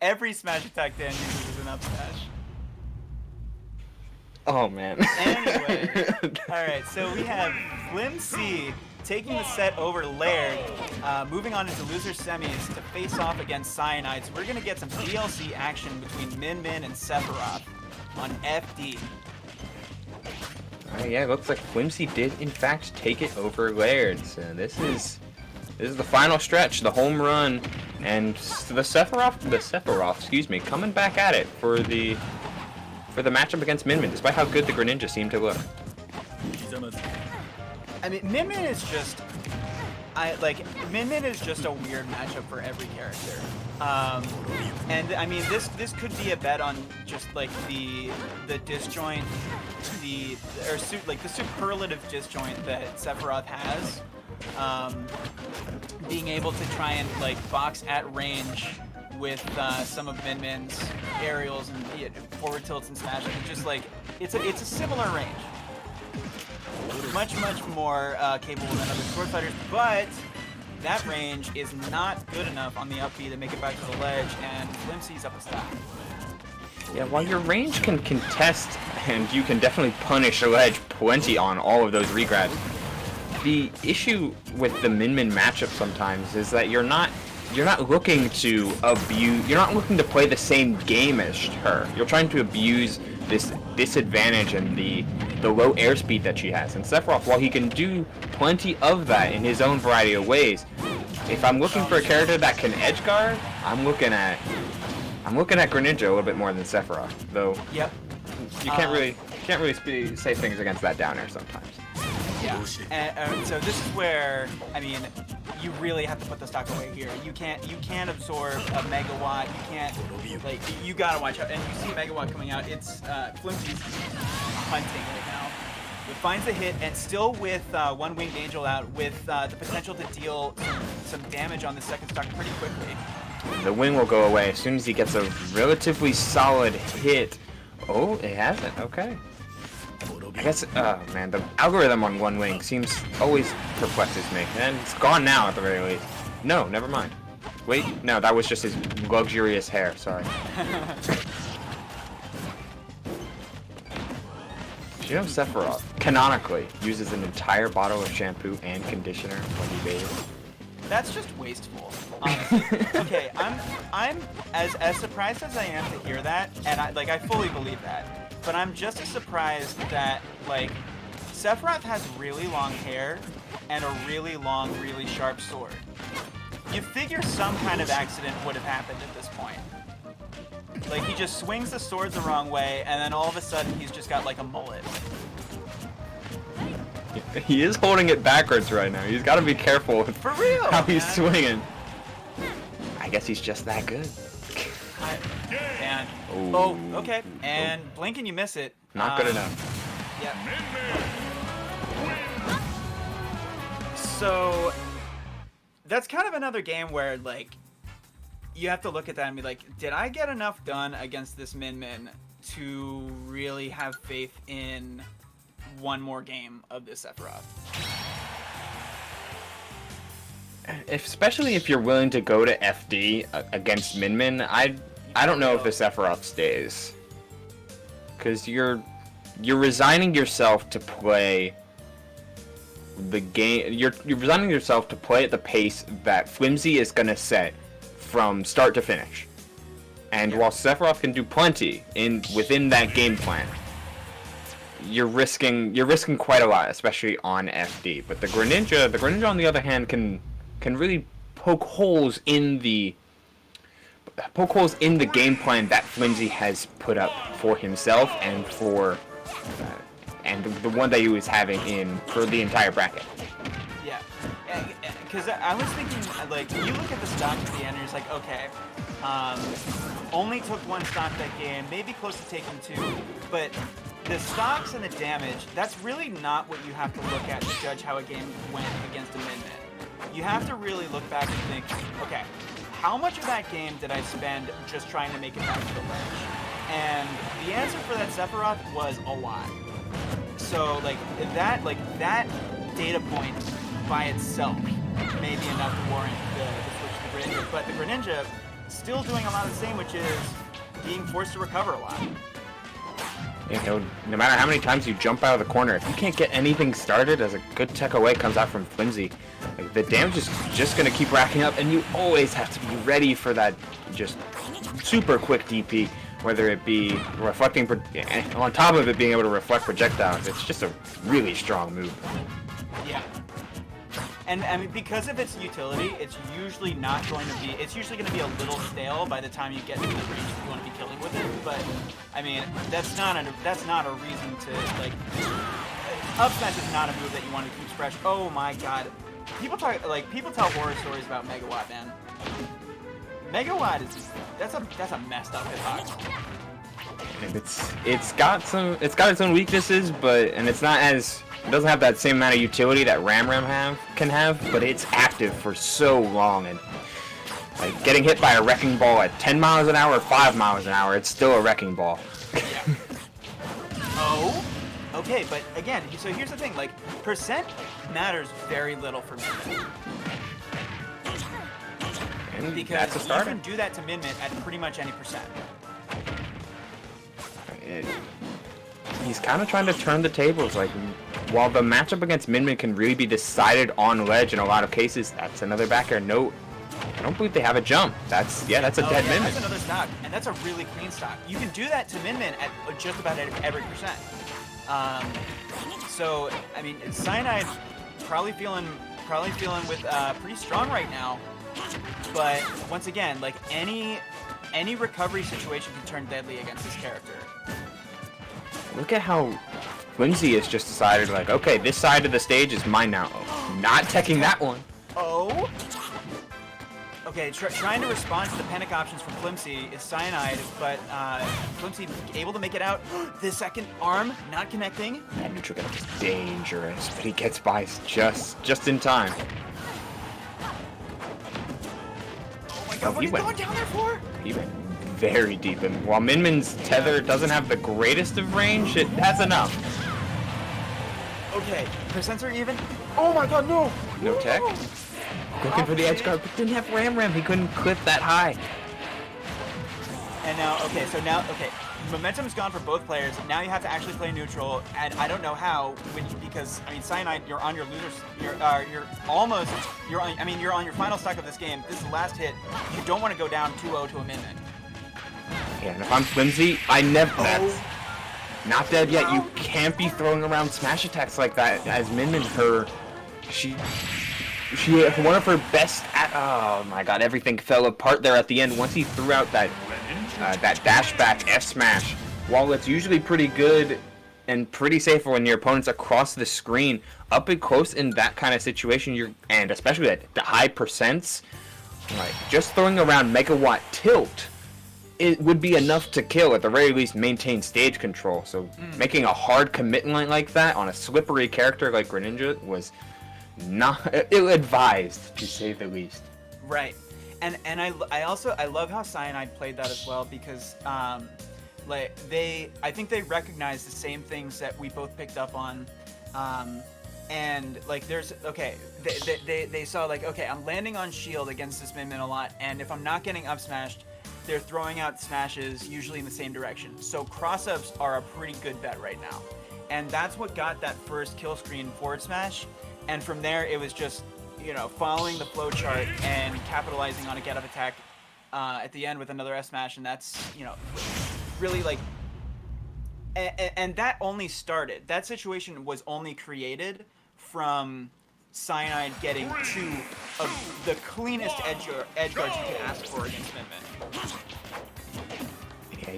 Every smash attack Dan uses is an up smash. Oh man. Anyway, alright, so we have Flimsy taking the set over Laird, moving on into loser semis to face off against Cyanide. So we're gonna get some DLC action between Min Min and Sephiroth on FD. Yeah, it looks like Flimsy did in fact take it over Laird. So this is the final stretch, the home run, and the Sephiroth, excuse me, coming back at it for the matchup against Min Min, despite how good the Greninja seemed to look. I mean, Min Min is just, Min Min is just a weird matchup for every character. And I mean, this could be a bet on just like the disjoint, the superlative disjoint that Sephiroth has. Being able to try and like box at range with some of Min Min's aerials and forward tilts and smashes. Just like it's a similar range. Much more capable than other sword fighters, but that range is not good enough on the up B to make it back to the ledge, and Flimsy's up a stack. Yeah, while your range can contest, and you can definitely punish a ledge plenty on all of those regrabs, the issue with the Min Min matchup sometimes is that you're not looking to abuse, you're not looking to play the same game as her. You're trying to abuse this disadvantage and the low airspeed that she has. And Sephiroth, while he can do plenty of that in his own variety of ways, if I'm looking for a character that can edge guard, I'm looking at Greninja a little bit more than Sephiroth. Though, yep, you can't really say things against that down air sometimes. Yeah, and so this is where, I mean, you really have to put the stock away here. You can't absorb a megawatt. You can't, like, you gotta watch out. And you see megawatt coming out. It's Flimsy's hunting right now. It finds the hit, and still with one winged angel out, with the potential to deal some damage on the second stock pretty quickly. The wing will go away as soon as he gets a relatively solid hit. Oh, it hasn't. Okay. I guess, oh man, the algorithm on one wing always perplexes me. And it's gone now at the very least. No, never mind. Wait, no, that was just his luxurious hair, sorry. Do you know Sephiroth, canonically, uses an entire bottle of shampoo and conditioner when he bathes? That's just wasteful, honestly. Okay, I'm as surprised as I am to hear that, and I fully believe that. But I'm just as surprised that, like, Sephiroth has really long hair and a really long, really sharp sword. You figure some kind of accident would have happened at this point. Like, he just swings the sword the wrong way, and then all of a sudden he's just got, like, a mullet. He is holding it backwards right now. He's got to be careful with For real, how he's swinging. I guess he's just that good. And oh, okay. And blink and you miss it. Not good enough. Yeah. So that's kind of another game where, like, you have to look at that and be like, did I get enough done against this Min Min to really have faith in one more game of this Sephiroth? Especially if you're willing to go to FD against Min Min, I don't know if the Sephiroth stays, because you're resigning yourself to play the game. You're resigning yourself to play at the pace that Flimsy is gonna set from start to finish. And while Sephiroth can do plenty within that game plan, you're risking quite a lot, especially on FD. But the Greninja on the other hand can really poke holes in the game plan that Flimsy has put up for himself and for and the one that he was having for the entire bracket. Yeah, because I was thinking, like, you look at the stock at the end and you're just like, okay, only took one stock that game, maybe close to taking two, but the stocks and the damage, that's really not what you have to look at to judge how a game went against a Min Min. You have to really look back and think, okay, how much of that game did I spend just trying to make it back to the ledge? And the answer for that Sephiroth was a lot. So, like, that data point by itself may be enough to warrant the switch to Greninja. But the Greninja, still doing a lot of the same, which is being forced to recover a lot. You know, no matter how many times you jump out of the corner, if you can't get anything started as a good tech away comes out from Flimsy, like, the damage is just going to keep racking up, and you always have to be ready for that just super quick DP, whether it be reflecting, on top of it being able to reflect projectiles. It's just a really strong move. Yeah. And I mean, because of its utility, it's usually not going to be. It's usually going to be a little stale by the time you get to the range that you want to be killing with it. But I mean, that's not a reason to like. Up smash is not a move that you want to keep fresh. Oh my god, people tell horror stories about Megawatt, man. Megawatt is that's a messed up hitbox. And it's got its own weaknesses, but it's not as. It doesn't have that same amount of utility that Ram can have, but it's active for so long, and like getting hit by a wrecking ball at 10 miles an hour or 5 miles an hour, it's still a wrecking ball. Yeah. Oh, okay, but again, so here's the thing: like percent matters very little for Min Min. And Because that's a starter. you can do that to Min Min at pretty much any percent. He's kind of trying to turn the tables. Like, while the matchup against Min Min can really be decided on ledge in a lot of cases, that's another back air. No, I don't believe they have a jump. That's a dead Min Min. That's another stock, and that's a really clean stock. You can do that to Min Min at just about every percent. So I mean, Cyanide probably feeling with pretty strong right now. But once again, like any recovery situation can turn deadly against this character. Look at how Flimsy has just decided, like, okay, this side of the stage is mine now. Oh, not teching that one. Oh. Okay, trying to respond to the panic options from Flimsy is Cyanide, but Flimsy able to make it out. The second arm not connecting. That neutral get is dangerous, but he gets by just in time. Oh my god, what are you going down there for? He went very deep, and while Min Min's tether doesn't have the greatest of range, it has enough. Okay, percents are even. Oh my god, no! No tech. Looking for the edge guard, but didn't have Ram. He couldn't clip that high. And now, okay, momentum's gone for both players. Now you have to actually play neutral, and I don't know how, because I mean, Cyanide, you're on your losers. You're on your final stock of this game. This is the last hit. You don't want to go down 2-0 to a Min Min. Yeah, and if I'm Flimsy, that's not dead yet. You can't be throwing around smash attacks like that. As Min Min, she one of her best. Oh my god, everything fell apart there at the end once he threw out that dash back F smash. While it's usually pretty good and pretty safe when your opponent's across the screen, up and close in that kind of situation, and especially at the high percents, like just throwing around Megawatt tilt, it would be enough to kill, at the very least maintain stage control. So making a hard commit line like that on a slippery character like Greninja was not ill-advised, to say the least. Right, and I love how Cyanide played that as well, because like I think they recognize the same things that we both picked up on, and like they saw like, okay, I'm landing on shield against this Min Min a lot, and if I'm not getting up smashed, they're throwing out smashes usually in the same direction. So cross-ups are a pretty good bet right now. And that's what got that first kill screen forward smash. And from there, it was just, following the flow chart and capitalizing on a get-up attack at the end with another S smash. And that's, really like... And that only started. That situation was only created from Cyanide getting two of the cleanest edge guards you could ask for against Min Min. Yeah,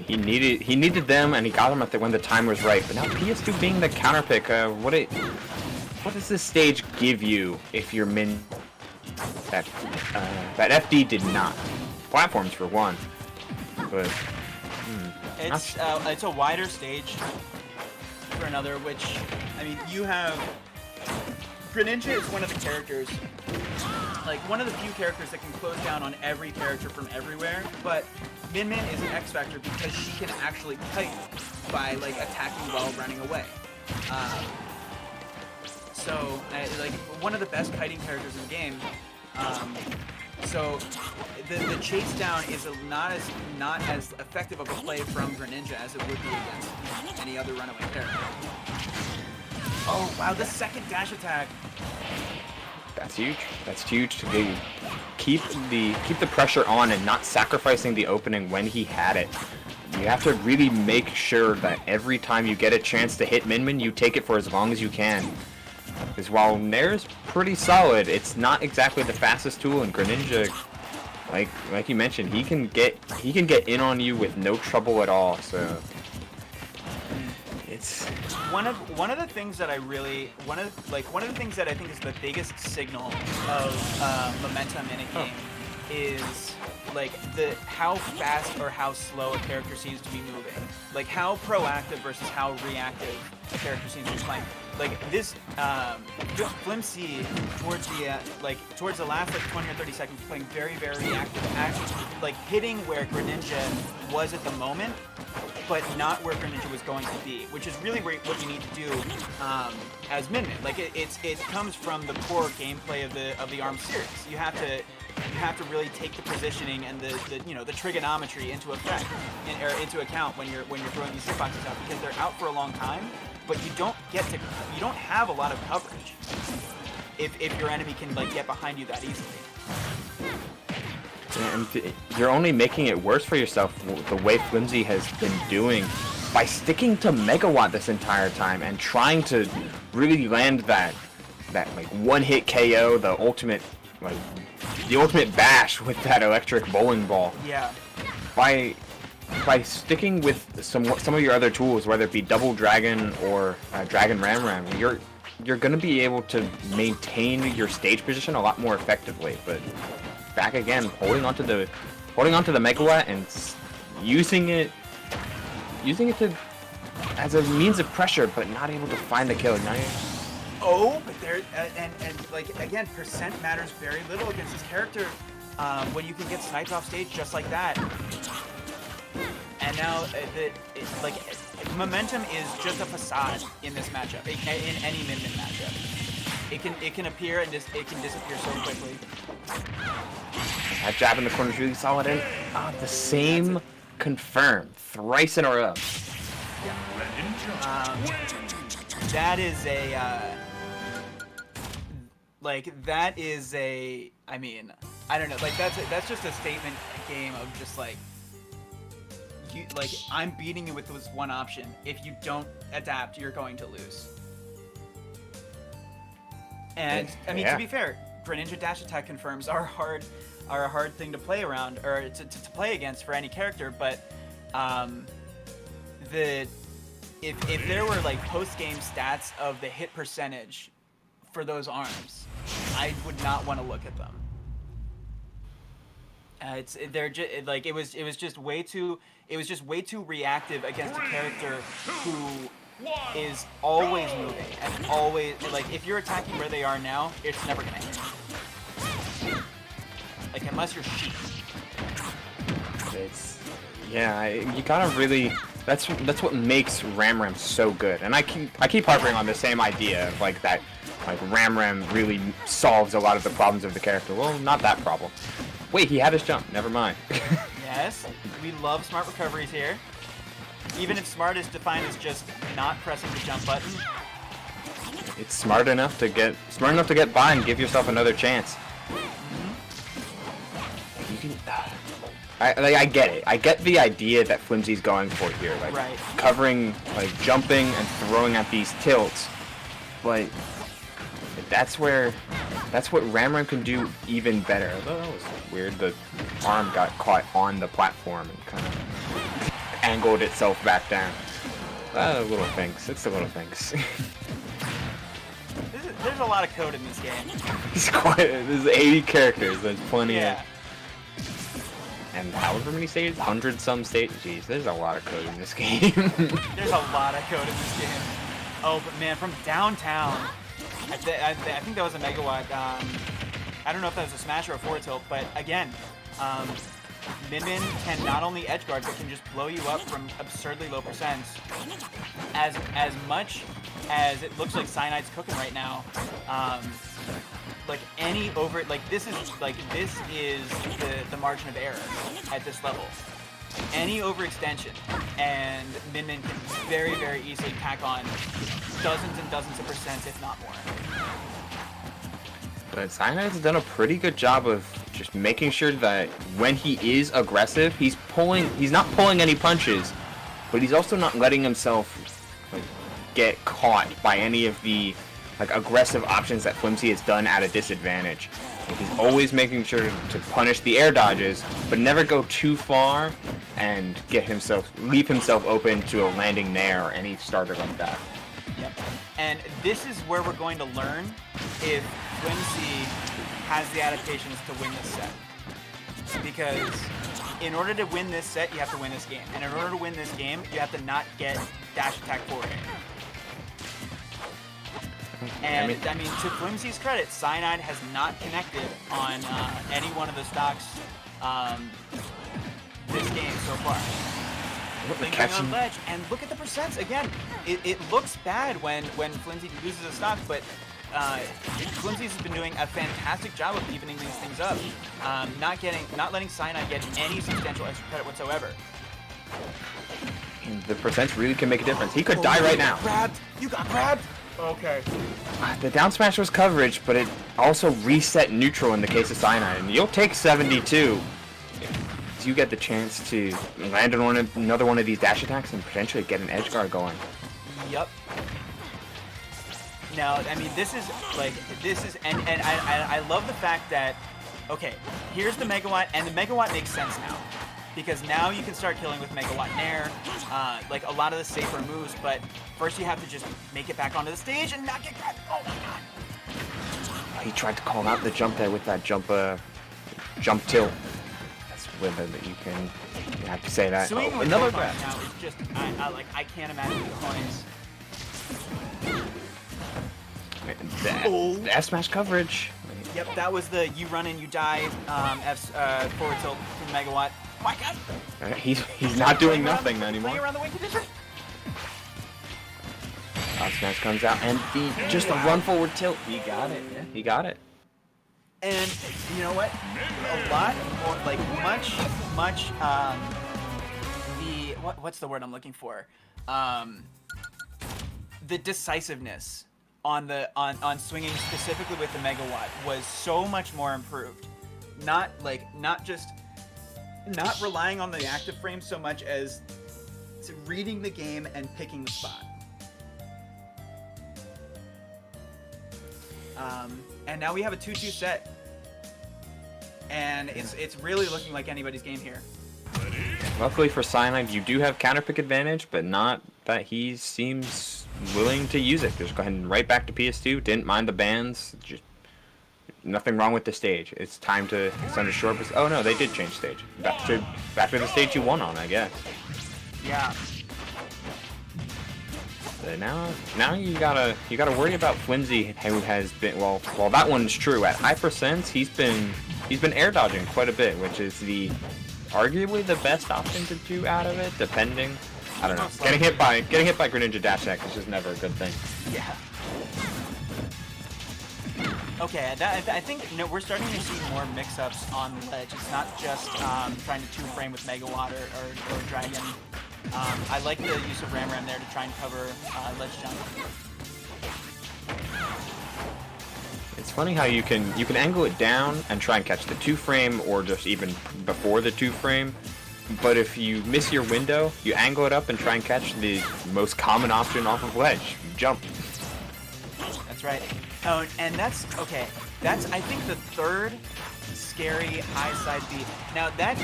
he needed them, and he got them when the time was right. But now PS2 being the counter pick, what does this stage give you if you're Min? That FD did not. Platforms for one, but it's a wider stage for another. Which, I mean, you have. Greninja is one of the characters, like one of the few characters that can close down on every character from everywhere, but Min Min is an X factor because she can actually kite by like attacking while running away. So like one of the best kiting characters in the game, So the chase down is not as effective of a play from Greninja as it would be against any other runaway character. Oh wow, the second dash attack. That's huge. That's huge to keep the pressure on and not sacrificing the opening when he had it. You have to really make sure that every time you get a chance to hit Min Min, you take it for as long as you can. Because while Nair's pretty solid, it's not exactly the fastest tool, and Greninja, like you mentioned, he can get in on you with no trouble at all. So it's one of the things that I really one of the things that I think is the biggest signal of momentum in a game is like how fast or how slow a character seems to be moving, like how proactive versus how reactive a character seems to be playing. Like this, Flimsy towards the last 20 or 30 seconds, playing very reactive, like hitting where Greninja was at the moment, but not where Greninja was going to be, which is really what you need to do as Min Min. Like it comes from the core gameplay of the ARM series. You have to really take the positioning and the trigonometry into account when you're throwing these hitboxes out, because they're out for a long time, but you don't have a lot of coverage if your enemy can like get behind you that easily. And you're only making it worse for yourself the way Flimsy has been doing by sticking to Megawatt this entire time and trying to really land that like one-hit KO, the ultimate bash with that electric bowling ball. Yeah. By sticking with some of your other tools, whether it be Double Dragon or Dragon Ram, you're gonna be able to maintain your stage position a lot more effectively. But back again, holding onto the Megawatt and using it as a means of pressure, but not able to find the kill. Oh, but there and like again, percent matters very little against this character when you can get sniped off stage just like that. And now momentum is just a facade in this matchup. In any Min Min matchup, it can appear and it can disappear so quickly. That jab in the corner is really solid, and the same confirmed thrice in a row. That is a I mean, I don't know, like that's just a statement game of just like I'm beating you with this one option. If you don't adapt, you're going to lose. And I mean, to be fair, Greninja dash attack confirms are a hard thing to play around or to play against for any character, but if there were like post-game stats of the hit percentage for those arms, I would not want to look at them. It was just way too reactive against a character who is always moving and always like if you're attacking where they are now, it's never gonna hit. Like unless you're sheep. You gotta really. That's what makes Ram so good, and I keep harping on the same idea of like that, like Ram really solves a lot of the problems of the character. Well, not that problem. Wait, he had his jump. Never mind. Yes, we love smart recoveries here. Even if smart is defined as just not pressing the jump button. It's smart enough to get by and give yourself another chance. You can. I get it. I get the idea that Flimsy's going for here, like covering, like jumping and throwing at these tilts, but that's what Ram can do even better. Although that was weird, the arm got caught on the platform and kind of angled itself back down. Little things. It's the little things. There's a lot of code in this game. There's 80 characters. There's plenty of. And however many stages, 100-some stages. Jeez, there's a lot of code in this game. There's a lot of code in this game. Oh, but man, from downtown, I think that was a Megawatt. I don't know if that was a smash or a forward tilt, but again, Min Min can not only edgeguard, but can just blow you up from absurdly low percents. As much as it looks like Cyanide's cooking right now, like any over, like this is the margin of error at this level. Any overextension, and Min Min can very, very easily pack on dozens and dozens of percents, if not more. But Cyanide's done a pretty good job of just making sure that when he is aggressive, he's not pulling any punches, but he's also not letting himself like get caught by any of the like aggressive options that Flimsy has done at a disadvantage. Like, he's always making sure to punish the air dodges, but never go too far and leave himself open to a landing nair or any starter like that. Yep. And this is where we're going to learn if Flimsy has the adaptations to win this set. Because in order to win this set, you have to win this game. And in order to win this game, you have to not get dash attack forward air. And I mean, to Flimsy's credit, Cyanide has not connected on any one of the stocks this game so far. Lingering on ledge, and look at the percents again. It looks bad when Flimsy loses a stock, but Flimsy's has been doing a fantastic job of evening these things up, not letting Cyanide get any substantial extra credit whatsoever. The percents really can make a difference. He could die right now. You got grabbed. Okay. The down smash was coverage, but it also reset neutral in the case of Cyanide, and you'll take 72 if you get the chance to land on another one of these dash attacks and potentially get an edge guard going. Yup. Now, I mean, and I love the fact that, okay, here's the Megawatt, and the Megawatt makes sense now. Because now you can start killing with Megawatt Nair, like a lot of the safer moves, but first you have to just make it back onto the stage and not get grabbed. Oh my god. He tried to call out the jump there with that jump tilt. That's whether that you have to say that. Swinging with another grab now is just, I can't imagine the points. The F smash coverage. Yep, that was the you run and you die forward tilt from Megawatt. My god! He's not doing nothing anymore. Playing around the wing condition. F smash comes out and just a run forward tilt. He got it. Yeah, he got it. And you know what? A lot more, like much. What's the word I'm looking for? The decisiveness on swinging specifically with the Megawatt was so much more improved. Not relying on the active frame so much as reading the game and picking the spot. And now we have a 2-2 set. And it's really looking like anybody's game here. Luckily for Cyanide, you do have counter pick advantage, but not that he seems willing to use it. Just go ahead and right back to PS2. Didn't mind the bans. Just nothing wrong with the stage. It's time to send a short. Oh no, they did change stage. Back to the stage you won on, I guess. Yeah. But now you gotta worry about Flimsy, who has been well that one's true. At high percents, he's been air dodging quite a bit, which is arguably the best option to do out of it, depending. I don't know. Getting hit by Greninja dash attack is just never a good thing. Yeah. Okay, I think we're starting to see more mix-ups on the ledge. It's not just trying to two-frame with Megawatt or Dragon. I like the use of Ram there to try and cover ledge jump. It's funny how you can angle it down and try and catch the two-frame, or just even before the two-frame. But if you miss your window, you angle it up and try and catch the most common option off of ledge, jump. That's right. Oh, and that's okay. That's, I think, the third scary high side beat. Now that,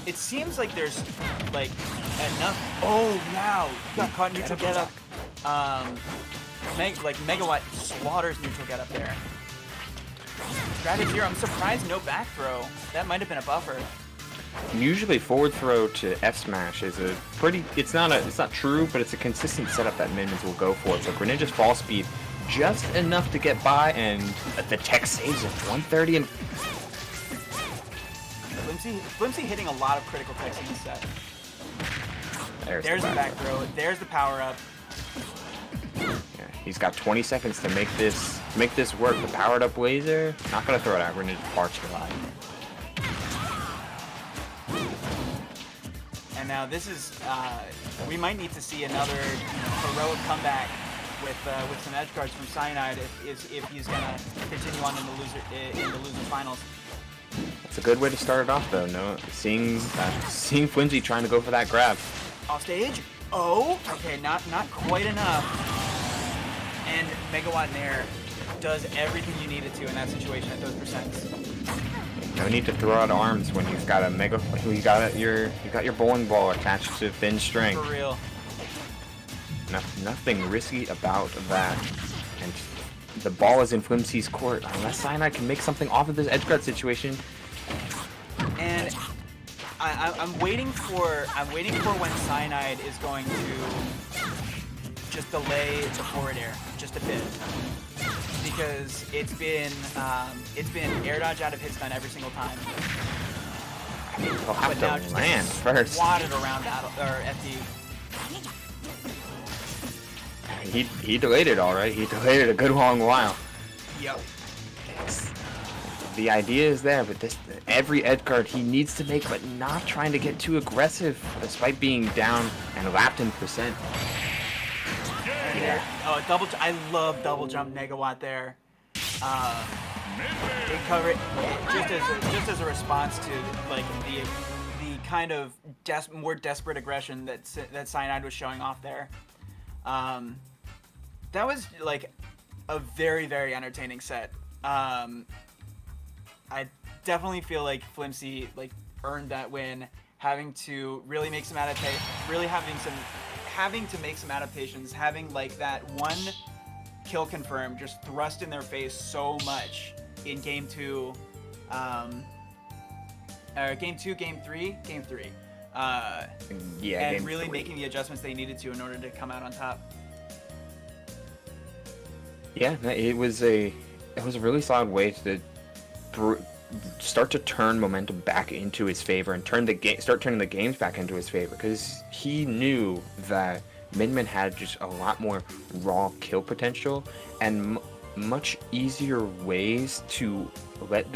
it seems like there's enough. Oh, now you got caught neutral get up. Megawatt slaughters neutral get up there. Strategy. I'm surprised no back throw. That might have been a buffer. Usually forward throw to F smash is a pretty. It's not true, but it's a consistent setup that minions will go for. So Greninja's fall speed just enough to get by, and the tech saves at 130 and. Flimsy hitting a lot of critical techs in this set. There's the back throw. There's the power up. Yeah, He's got 20 seconds to make this work. The powered up laser, not gonna throw it out. We're gonna parch the line. And now this is, we might need to see another heroic comeback with some edge guards from Cyanide if he's gonna continue on in the loser finals. It's a good way to start it off, though. No, seeing Flimsy trying to go for that grab. Off stage. Oh, okay, not quite enough. And Megawatt Nair does everything you need it to in that situation at those percents. No need to throw out arms when you've got you got your bowling ball attached to thin string. For real. Nothing risky about that. And the ball is in Flimsy's court. Unless Cyanide can make something off of this edge guard situation. And I'm waiting for when Cyanide is going to just delay the forward air just a bit, because it's been air dodge out of hit stun every single time. He'll have But now to just land first. swatted around FD. He delayed it all right. He delayed it a good long while. Yep. The idea is there, but every edge guard he needs to make, but not trying to get too aggressive, despite being down and lapped in percent. Yeah. Oh, I love double jump Negawatt there. They cover it just as a response to like the kind of more desperate aggression that Cyanide was showing off there. That was like a very, very entertaining set. I definitely feel like Flimsy like earned that win, having to really make some having to make some adaptations, having like that one kill confirm just thrust in their face so much in game 2, game 3. Yeah, and game really 3. making the adjustments they needed to in order to come out on top. Yeah, it was a really solid way to start to turn momentum back into his favor and start turning the games back into his favor, because he knew that Min had just a lot more raw kill potential and much easier ways to let